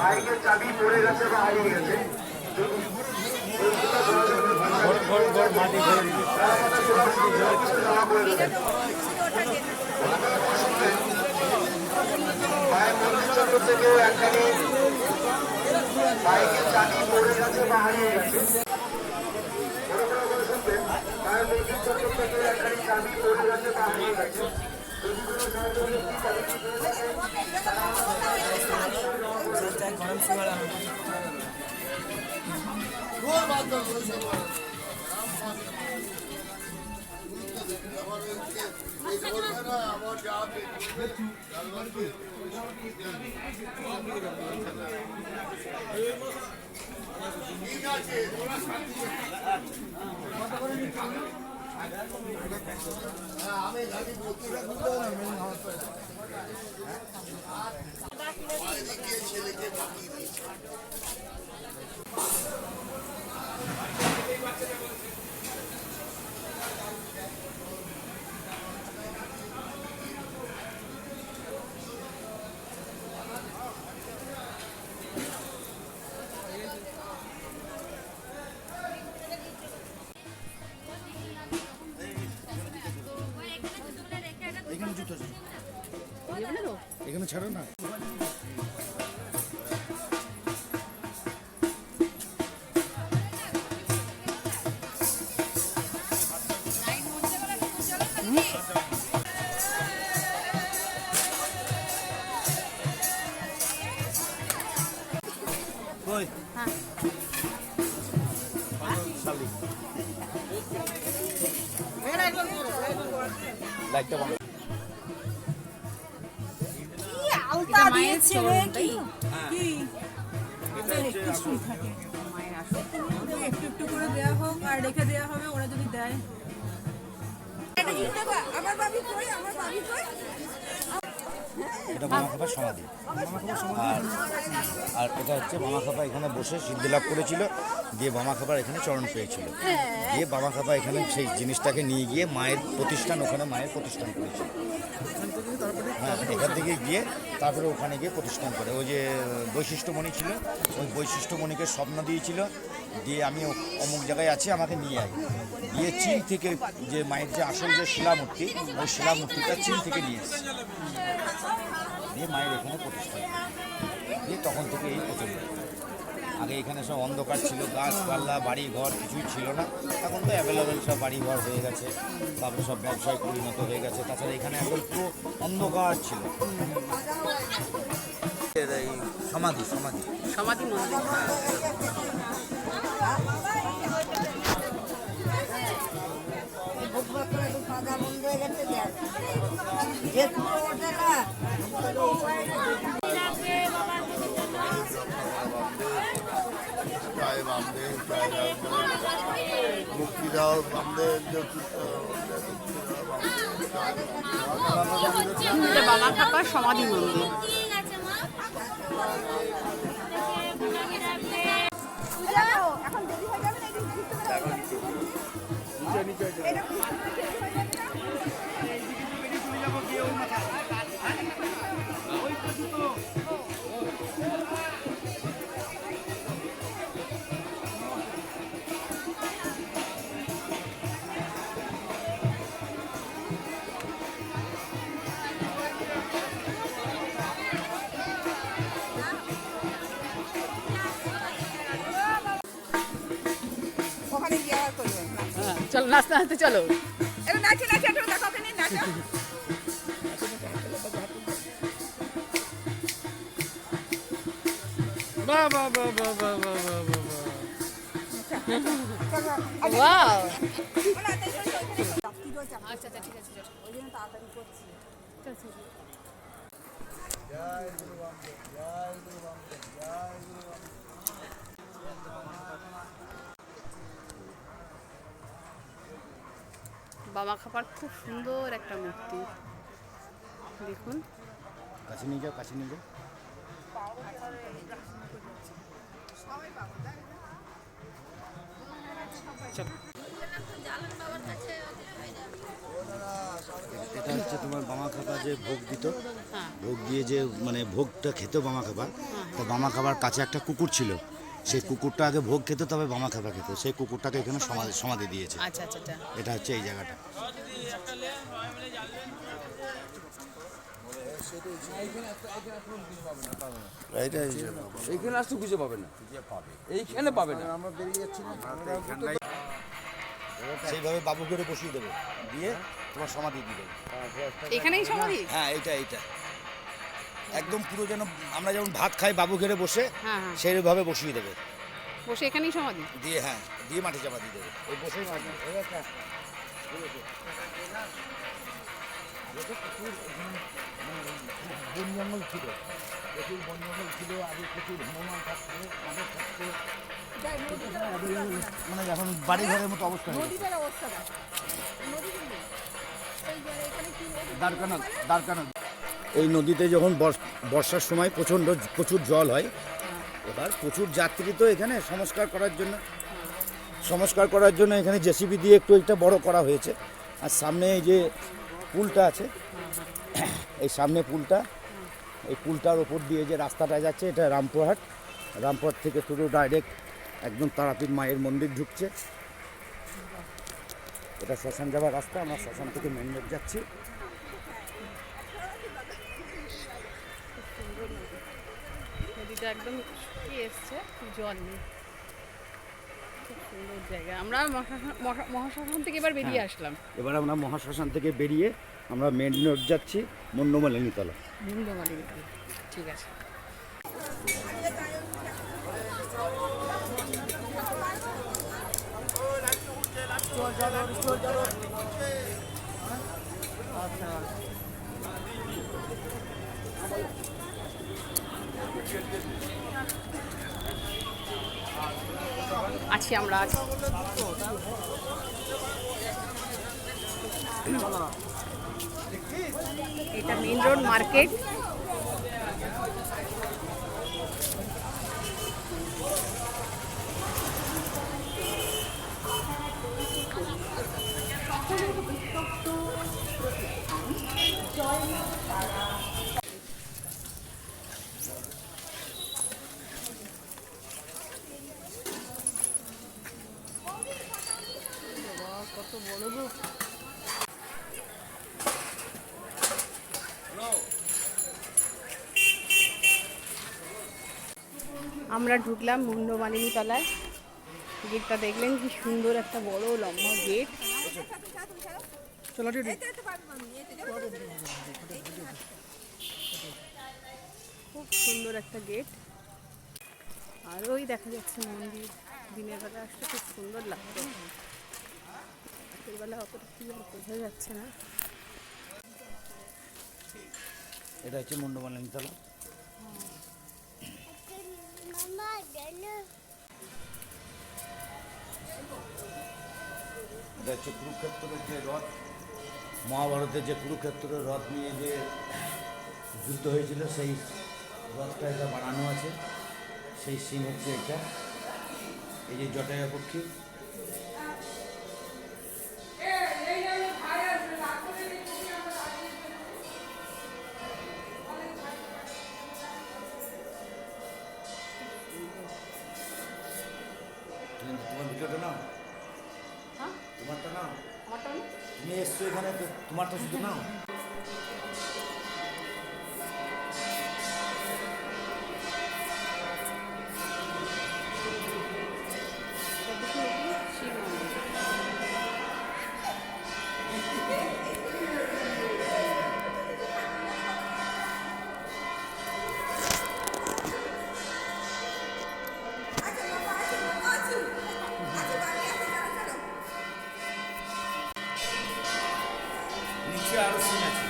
বাইকের চাবি পড়ে গেছে বা হারিয়ে গেছে। থেকে একখানি বাইকের চাবি পড়ে গেছে বা হারিয়ে গেছে। মায়ের মন্দির চত্বর থেকে একখানি চাবি পড়ে গেছে বা হারিয়ে গেছে। ছেলেকে বাকি দিয়েছে। এখানে ছাড়ো না। লাইটটা বন্ধ। একটু একটু করে দেওয়া হোক আর রেখে দেওয়া হবে, ওরা যদি দেয়। এটা মামাখাপার সমাধি। আর এটা হচ্ছে মামাখাপা এখানে বসে সিদ্ধি লাভ করেছিল, দিয়ে মামাখাপার এখানে চরণ পেয়েছিল, দিয়ে মামাখাপা এখানে সেই জিনিসটাকে নিয়ে গিয়ে মায়ের প্রতিষ্ঠান, ওখানে মায়ের প্রতিষ্ঠান করেছিল। হ্যাঁ, এখান থেকে গিয়ে তারপরে ওখানে গিয়ে প্রতিষ্ঠান করে। ওই যে বৈশিষ্ট্যমণি ছিল, ওই বৈশিষ্ট্যমণিকে স্বপ্ন দিয়েছিল, দিয়ে আমি অমুক জায়গায় আছি, আমাকে নিয়ে আয়। দিয়ে চীন থেকে যে মায়ের যে আসল যে শিলামূর্তি, ওই শিলামূর্তিটা চীন থেকে নিয়ে এসেছে, দিয়ে মায়ের এখানে প্রতিষ্ঠা, দিয়ে তখন থেকে এই প্রচলন। আগে এখানে সব অন্ধকার ছিল, গাছপালা বাড়ি ঘর কিছুই ছিল না। এখন তো অ্যাভেলেবেল সব বাড়ি ঘর হয়ে গেছে, তারপরে সব ব্যবসায় পরিণত হয়ে গেছে। তাছাড়া এখানে একদম পুরো অন্ধকার ছিল। এই সমাধি সমাধি সমাধি মন্দির। মুক্তি দাও বামদেব, মামাখাপার সমাধি মন্দির। চলো নাচতে নাচতে চলো। নাচে নাচে দেখো ওখানে নাচো। বাহ বাহ বাহ বাহ বাহ বাহ বাহ। ওয়াও। আচ্ছা আচ্ছা ঠিক আছে ওই জন্য তাড়াতাড়ি করছি। চল চল। বাবা খাবার খুব সুন্দর একটা মূর্তি দেখুন। কাছে নিয়ে যাও, কাছে নিয়ে যাও। এটা হচ্ছে তোমার বামা খাবার যে ভোগ দিত, ভোগ দিয়ে যে মানে ভোগটা খেত বামা খাবার, তো বামা খাবার কাছে একটা কুকুর ছিল, সেই কুকুরটা আগে ভোগ খেত তবে বামা খাবার খেত, সেই কুকুরটাকে এখানে সমাধি দিয়েছে। আচ্ছা আচ্ছা আচ্ছা। এটা হচ্ছে এই জায়গাটা। এইখানে আসতে খুঁজে পাবে না, এইখানে পাবে না। আমরা বেরিয়ে যাচ্ছি না, সেইভাবে বাবু করে বসিয়ে দেবে, দিয়ে তোমার সমাধি দিবে। এখানেই সমাধি? হ্যাঁ, এইটা একদম পুরো যেন আমরা যেমন ভাত খাই বাবু ঘেরে বসে, হ্যাঁ হ্যাঁ, সেইভাবে বসিয়ে দেবে, বসে এখানেই সমাধি দিয়ে হ্যাঁ দিয়ে মাটি চাপা দিয়ে দেবে, ওই বসেই মাটি। বন জঙ্গল ছিল, প্রচুর বন জঙ্গল ছিল, আগে প্রচুর হনুমান থাকতো, মাদক থাকতো, মানে এখন বাড়ি ঘরের মতো অবস্থা হয়ে গেছে। দ্বারকা নদী। এই নদীতে যখন বর্ষার সময় প্রচুর জল হয়, এবার প্রচুর যাত্রী তো এখানে সংস্কার করার জন্য এখানে জেসিবি দিয়ে একটু এটা বড় করা হয়েছে। আর সামনে এই যে পুলটা আছে, এই সামনে পুলটা, এই পুলটার ওপর দিয়ে যে রাস্তাটা যাচ্ছে এটা রামপুরহাট থেকে শুরু ডাইরেক্ট একদম তারাপীঠ মায়ের মন্দির ঢুকছে। এটা শ্মশান যাওয়ার রাস্তা, আমরা শ্মশান থেকে মেন রোড যাচ্ছি। নদীটা একদম শুকিয়ে এসছে, জল নেই, খুব সুন্দর জায়গা। আমরা মহাশ্মশান থেকে এবার বেরিয়ে আসলাম। এবার আমরা মহাশ্মশান থেকে বেরিয়ে আমরা মেন রোড যাচ্ছি মুন্ডমালিনীতলা। ঠিক আছে। আমরা আছি। এটা মেইন রোড মার্কেট। কত বড় গো। আমরা ঢুকলাম মুন্ডমালিনী তলায়। গেটটা দেখলেন কি সুন্দর, একটা বড় লম্বা গেট। খুব সুন্দর একটা গেট। আর ওই দেখা যাচ্ছে মন্দির। দিনের বেলা আসলে খুব সুন্দর লাগতো, রাতের বেলা অতটা ক্লিয়ার বোঝা যাচ্ছে না। এটা হচ্ছে মুন্ডমালিনীতলা। এটা হচ্ছে কুরুক্ষেত্রের যে রথ, মহাভারতের যে কুরুক্ষেত্রের রথ নিয়ে যে যুদ্ধ হয়েছিল, সেই রথটা এটা বানানো আছে। সেই সিন হচ্ছে এটা। এই যে জটায়ু পক্ষী, তোমার ভিডিওটা নাও, তোমারটা নাও, তুমি এসছো এখানে, তোমারটা শুধু নাও। নিচে আরো সিন আছে।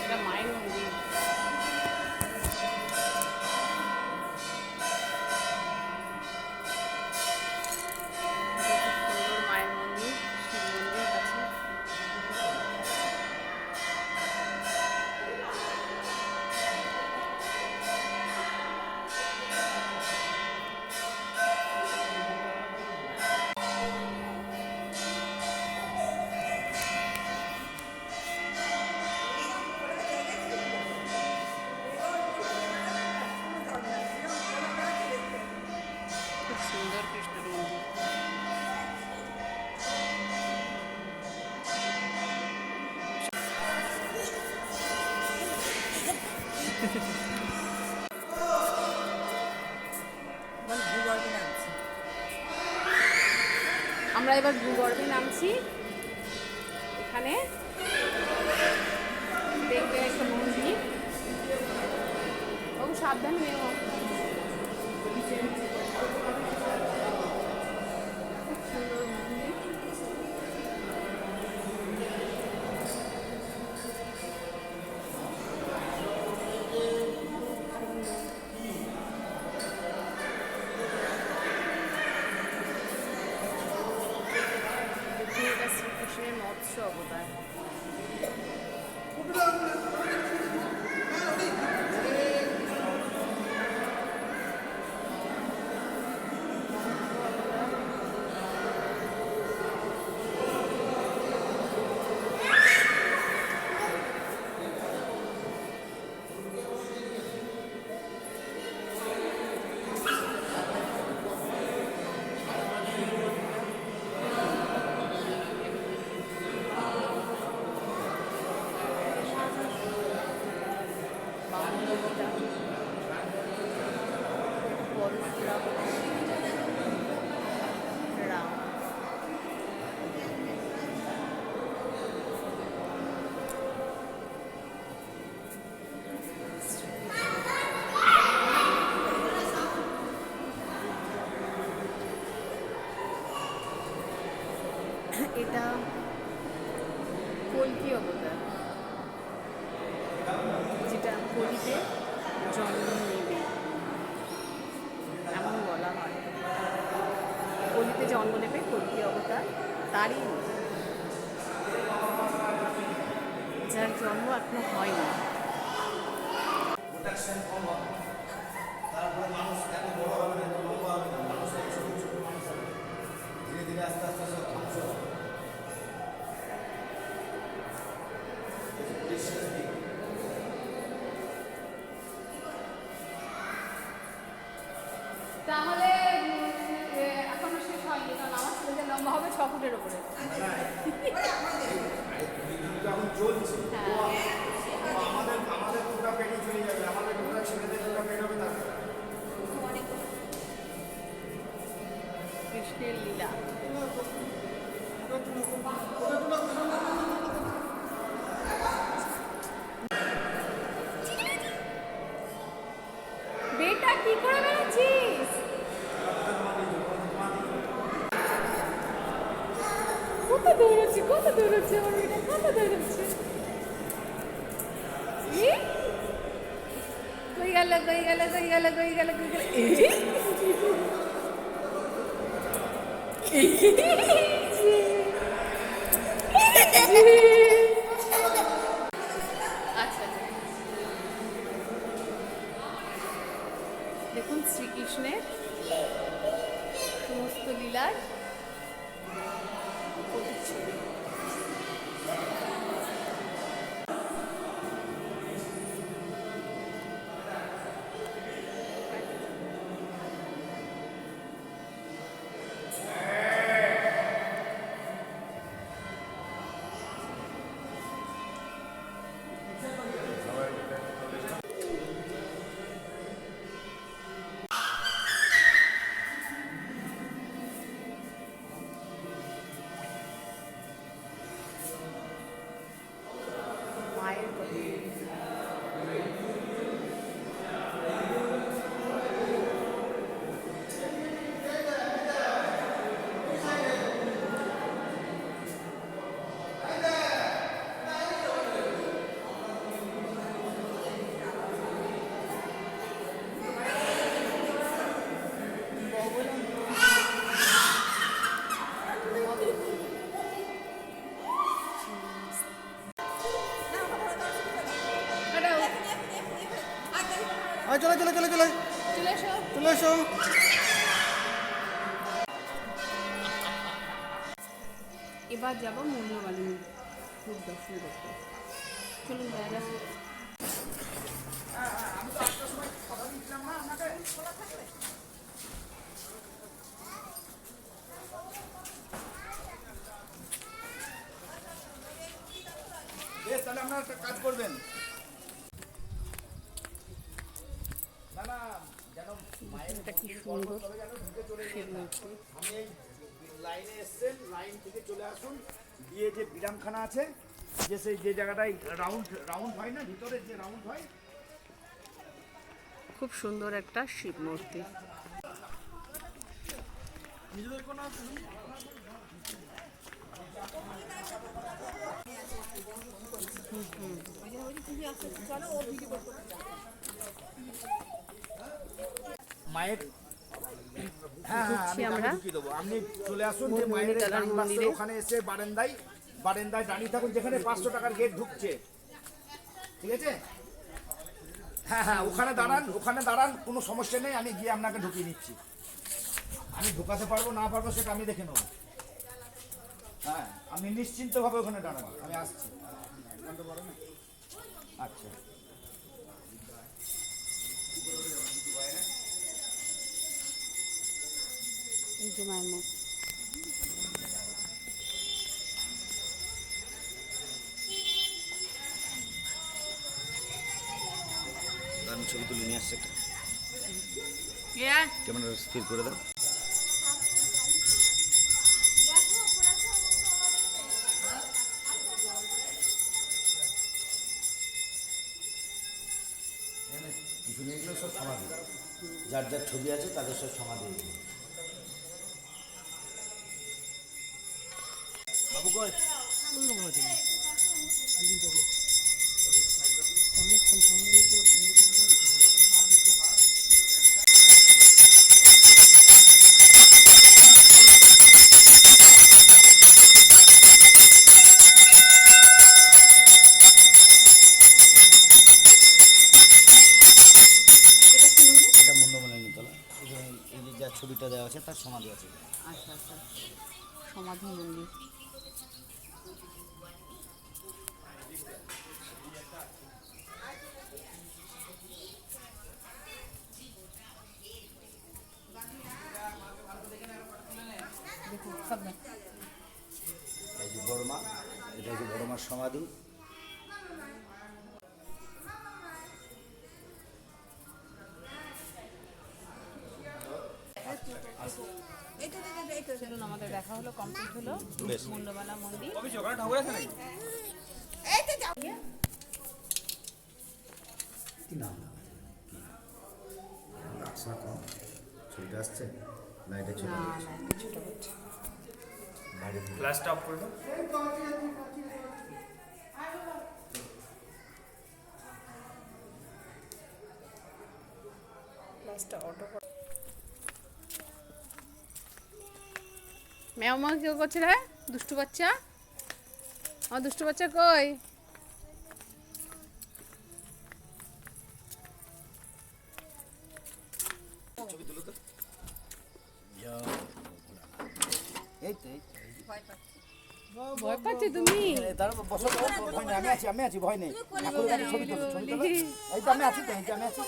এটা মায়ের মন্দির। সুন্দর মায়ের মন্দির, শিব মন্দির কাছে। খুব সুন্দর কৃষ্ণের মন্দির। আমরা এবার ভূগর্ভে নামছি। এখানে দেখবে একটা মন্দির। বাবু সাবধানে নেও। খুব সুন্দর মন্দির। এটা শ্রীকৃষ্ণের মৎস্য অবতার। রাম। এটা কল্কি অবতার, যেটা কলিতে জন্ম নেবে এমন বলা হয়। কলিতে জন্ম নেবে কল্কি অবতার, তারই যার জন্ম এখনো হয়নি। তারপরে মানুষ এত বড় হবে না, এত লম্বা হবে না, মানুষ এক ছোট ছোট মানুষ হবে, ধীরে ধীরে আস্তে আস্তে সব ধ্বংস হবে। তাহলে এখনো শেষ হয়নি, কারণ আমার ছেলেদের লম্বা হবে 6 ফুটের উপরে। এখন চলছে হ্যাঁ, আমাদের আমাদের পুরোটা পেরিয়ে চলে যাবে, আমাদের পুরোটা ছেলেদের পুরোটা পেরোবে তারপরে। কৃষ্ণের লীলা। বেটা কি করে বেড়াচ্ছিস? কত দৌড়াচ্ছে, কত দৌড়াচ্ছে আমার বেটা, কত দৌড়াচ্ছে। ই? কই গেল, কই গেল, কই গেল, কই গেল, কই গেল। আচ্ছা, দেখুন শ্রীকৃষ্ণের সমস্ত লীলার প্রতিচ্ছবি। এসো। এবার যাবো মন্দির খুব দর্শন করতে। চলুন জায়গা বেশ, তাহলে আপনারা একটা কাজ করবেন। না না, যেন মায়ের এটা কি সুন্দর যেন ঢুকে চলে শিব মূর্তি। আমি এই লাইনে এসছেন, লাইন থেকে চলে আসুন, দিয়ে যে বিরামখানা আছে, যে সেই যে জায়গাটায় রাউন্ড হয় না, ভিতরে যে রাউন্ড হয়, খুব সুন্দর একটা শিব মূর্তি। মায়ের হ্যাঁ হ্যাঁ আমি আমরা। ঢুকিয়ে দেবো। আপনি চলে আসুন যে মায়ের মন্দিরে ডান পাশে, মন্দিরে। ওখানে এসে বারান্দায় দাঁড়িয়ে থাকুন, যেখানে 500 টাকার গেট ঢুকছে, ঠিক আছে? হ্যাঁ হ্যাঁ, ওখানে দাঁড়ান, কোনো সমস্যা নেই, আমি গিয়ে আপনাকে ঢুকিয়ে নিচ্ছি। আমি ঢোকাতে পারবো না পারবো সেটা আমি দেখে নেবো। হ্যাঁ, আপনি নিশ্চিন্তভাবে ওখানে দাঁড়ান, আমি আসছি। আচ্ছা, এই যে মায়ের মুখ। আমি ছবি তুলে নিয়ে আসছি একটা। ক্যামেরা স্থির করে দাও। কিছু নিয়ে গেলে সব সমাধি, যার যার ছবি আছে তাদের সব সমাধি। বাবু কই? এটা মুন্ডমালিনী তলা। এই যে যার ছবিটা দেওয়া আছে তার সমাধি আছে। আচ্ছা আচ্ছা, সমাধি মন্দির। এই যে বড় মা, এটা হচ্ছে বড় মার সমাধি। চলুন, আমাদের দেখা হলো, কমপ্লিট হলো বেশ। মুন্ডমালা মন্দির। কি নাম? আচ্ছা, কম ছবিটা আসছে, লাইটে চলে না গেছে। না, একটু ছোট হচ্ছে। বাইরে থেকে। গ্লাসটা অফ করে দাও। ম্যাও মা কেউ করছে রে, দুষ্টু বাচ্চা? আমার দুষ্টু বাচ্চা কই? এই তো, এই তো। ভয় পাচ্ছি তুমি? তারপর বসো, ভয় নেই, আমি আছি, ভয় নেই। ঠাকুরের কাছে ছবি তোলো। এই তো আমি আছি, তো এই যে আমি আছি।